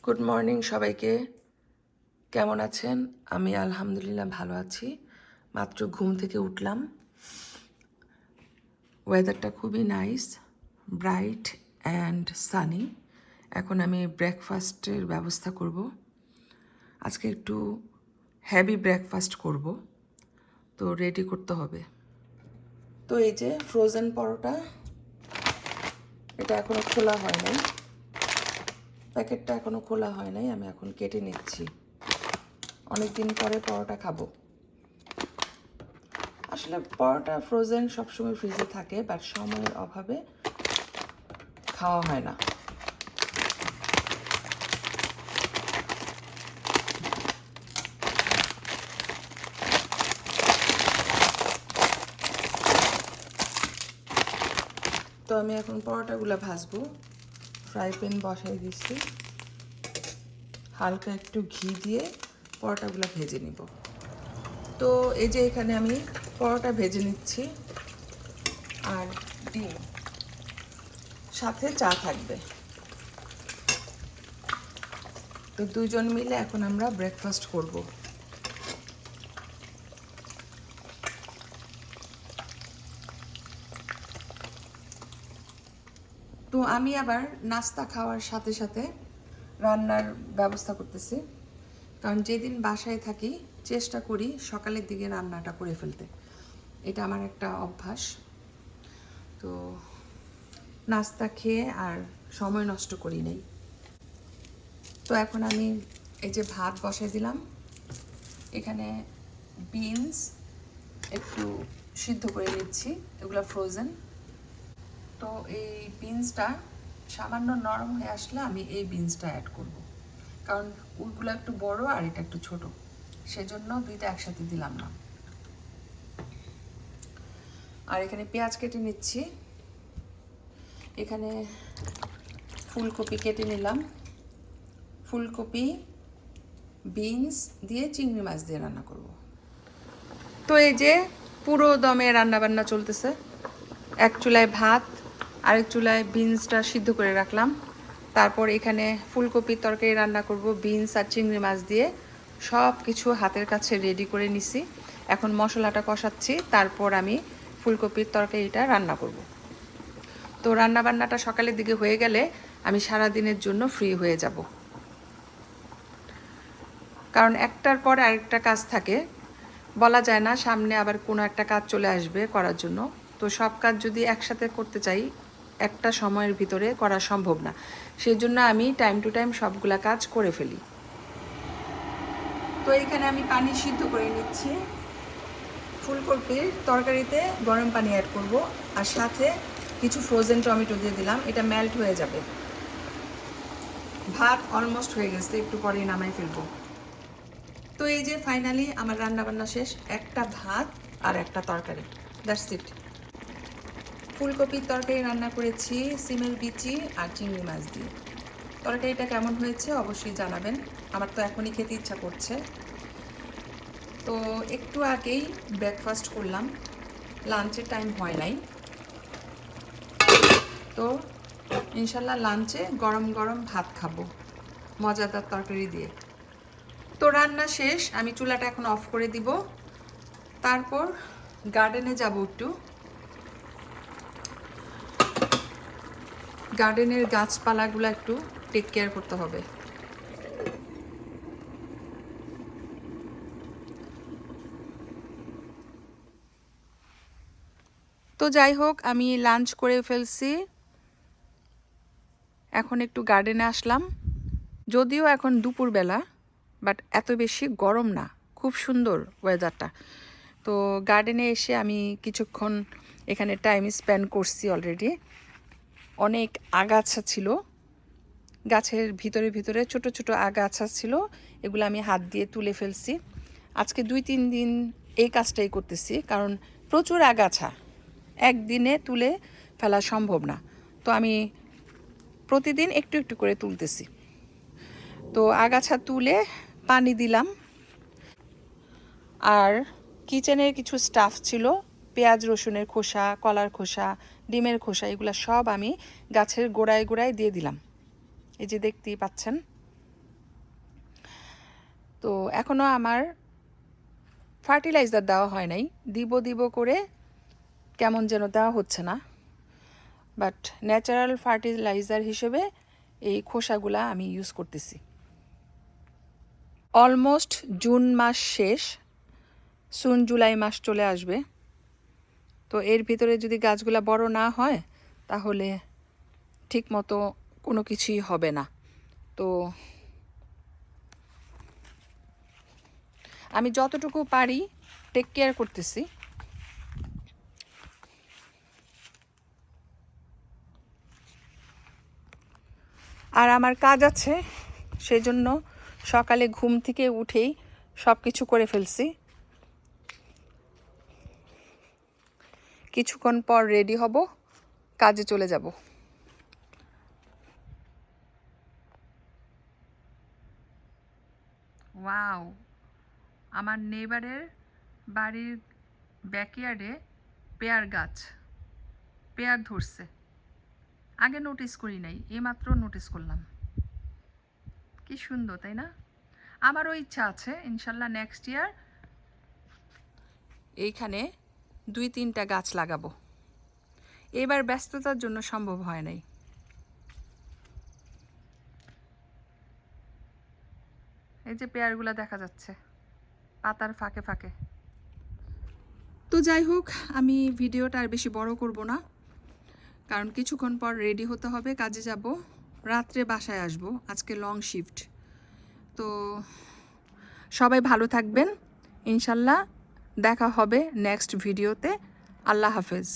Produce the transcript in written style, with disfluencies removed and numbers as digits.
Good morning সবাইকে। কেমন আছেন? আমি আলহামদুলিল্লাহ ভালো আছি। মাত্র ঘুম থেকে উঠলাম। ওয়েদারটা খুবই নাইস, ব্রাইট অ্যান্ড সানি। এখন আমি ব্রেকফাস্টের ব্যবস্থা করব। আজকে একটু হেভি ব্রেকফাস্ট করব, তো রেডি করতে হবে। তো এই যে ফ্রোজেন পরোটা, এটা এখনও খোলা হয় নাই, প্যাকেটটা এখনও খোলা হয় নাই। আমি এখন কেটে নিচ্ছি। অনেক দিন পরে পরোটা খাবো। আসলে পরোটা ফ্রোজেন সবসময় ফ্রিজে থাকে, বাট সময়ের অভাবে খাওয়া হয় না। তো আমি এখন পরোটাগুলো ভাজবো। ফ্রাই প্যান বসাই দিচ্ছি, হালকা একটু ঘি দিয়ে পরোটাগুলো ভেজে নিব। তো এই যে এখানে আমি পরোটা ভেজে নিচ্ছি, আর ডিম, সাথে চা থাকবে। তো দুজন মিলে এখন আমরা ব্রেকফাস্ট করব। তো আমি আবার নাস্তা খাওয়ার সাথে সাথে রান্নার ব্যবস্থা করতেছি, কারণ যেদিন বাসায় থাকি চেষ্টা করি সকালের দিকে রান্নাটা করে ফেলতে। এটা আমার একটা অভ্যাস। তো নাস্তা খেয়ে আর সময় নষ্ট করি নাই। তো এখন আমি এই যে ভাত বসাই দিলাম। এখানে বিনস একটু সিদ্ধ করে নিচ্ছি, এগুলো ফ্রোজেন। তো এই বিনসটা সামান্য নরম হয়ে আসলে আমি এই বিনসটা অ্যাড করব, কারণ ওইগুলো একটু বড় আর এটা একটু ছোট, সেজন্য দুইটা একসাথে দিলাম না। আর এখানে পেঁয়াজ কেটে নিচ্ছি। এখানে ফুলকপি কেটে নিলাম। ফুলকপি, বিনস দিয়ে চিংড়ি মাছ দিয়ে রান্না করব। তো এই যে পুরো দমে রান্না বান্না চলতেছে। এক চুলায় ভাত, আরেক চুলায় বিনসটা সিদ্ধ করে রাখলাম। তারপর এখানে ফুলকপির তরকারি রান্না করব বিনস আর চিংড়ি মাছ দিয়ে। সব কিছু হাতের কাছে রেডি করে নিছি। এখন মশলাটা কষাচ্ছি, তারপর আমি ফুলকপির তরকারিটা রান্না করব। তো রান্না বান্নাটা সকালের দিকে হয়ে গেলে আমি সারা দিনের জন্য ফ্রি হয়ে যাব, কারণ একটার পর আরেকটা কাজ থাকে। বলা যায় না সামনে আবার কোনো একটা কাজ চলে আসবে করার জন্য। তো সব কাজ যদি একসাথে করতে চাই, একটা সময়ের ভিতরে করা সম্ভব না। সেই জন্য আমি টাইম টু টাইম সবগুলা কাজ করে ফেলি। তো এইখানে আমি পানি সিদ্ধ করে নিচ্ছি। ফুলকপির তরকারিতে গরম পানি অ্যাড করব, আর সাথে কিছু ফ্রোজেন টমেটো দিয়ে দিলাম, এটা মেল্ট হয়ে যাবে। ভাত অলমোস্ট হয়ে গেছে, একটু পরেই নামাই ফেলবো। তো এই যে ফাইনালি আমার রান্না বান্না শেষ। একটা ভাত আর একটা তরকারি, দ্যাটস ইট। ফুলকপির তরকারি রান্না করেছি সিমের বিচি আর চিংড়ি মাছ দিয়ে। তরকারিটা কেমন হয়েছে অবশ্যই জানাবেন, আমার তো এখনই খেতে ইচ্ছা করছে। তো একটু আগেই ব্রেকফাস্ট করলাম, লাঞ্চের টাইম হয় নাই। তো ইনশাল্লাহ লাঞ্চে গরম গরম ভাত খাবো মজাদার তরকারি দিয়ে। তো রান্না শেষ, আমি চুলাটা এখন অফ করে দিব। তারপর গার্ডেনে যাব একটু। গার্ডেনের গাছপালাগুলো একটু টেক কেয়ার করতে হবে। তো যাই হোক, আমি লাঞ্চ করে ফেলছি। এখন একটু গার্ডেনে আসলাম, যদিও এখন দুপুরবেলা, বাট এত বেশি গরম না, খুব সুন্দর ওয়েদারটা। তো গার্ডেনে এসে আমি কিছুক্ষণ এখানে টাইম স্পেন্ড করছি অলরেডি। অনেক আগাছা ছিল, গাছের ভিতরে ভিতরে ছোট ছোট আগাছা ছিল, এগুলো আমি হাত দিয়ে তুলে ফেলছি। আজকে 2-3 দিন এই কাজটাই করতেছি, কারণ প্রচুর আগাছা একদিনে তুলে ফেলা সম্ভব না। তো আমি প্রতিদিন একটু একটু করে তুলতেছি। তো আগাছা তুলে পানি দিলাম। আর কিচেনের কিছু স্টাফ ছিল, পেঁয়াজ রসুনের খোসা, কলার খোসা, ডিমের খোসা, এগুলো সব আমি গাছের গোড়ায় গোড়ায় দিয়ে দিলাম। এই যে দেখতেই পাচ্ছেন। তো এখনও আমার ফার্টিলাইজার দেওয়া হয় নাই, দিব করে কেমন যেন দেওয়া হচ্ছে না। বাট ন্যাচারাল ফার্টিলাইজার হিসেবে এই খোসাগুলা আমি ইউজ করতেছি। অলমোস্ট জুন মাস শেষ, সুন জুলাই মাস চলে আসবে। তো এর ভিতরে যদি গাছগুলা বড় না হয় তাহলে ঠিক মতো কোনো কিছুই হবে না। তো আমি যতটুকু পারি টেক কেয়ার করতেছি। আর আমার কাজ আছে, সেজন্য সকালে ঘুম থেকে উঠেই সব কিছু করে ফেলছি। কিছুক্ষণ পর রেডি হব, কাজে চলে যাব। ওয়াও, আমার নেইবারের বাড়ির ব্যাকইয়ার্ডে পেয়ার গাছ, পেয়ার ধরছে। আগে নোটিস করি নাই, এইমাত্র নোটিস করলাম। কি সুন্দর, তাই না? আমারও ইচ্ছা আছে ইনশাল্লাহ নেক্সট ইয়ার এইখানে 2-3টা গাছ লাগাবো। এবার ব্যস্ততার জন্য সম্ভব হয় নাই। এই যে পেয়ারগুলো দেখা যাচ্ছে পাতার ফাঁকে ফাঁকে। তো যাই হোক, আমি ভিডিওটা আর বেশি বড় করব না, কারণ কিছুক্ষণ পর রেডি হতে হবে, কাজে যাব, রাত্রে বাসায় আসব। আজকে লং শিফট। তো সবাই ভালো থাকবেন, ইনশাল্লাহ দেখা হবে নেক্সট ভিডিওতে। আল্লাহ হাফেজ।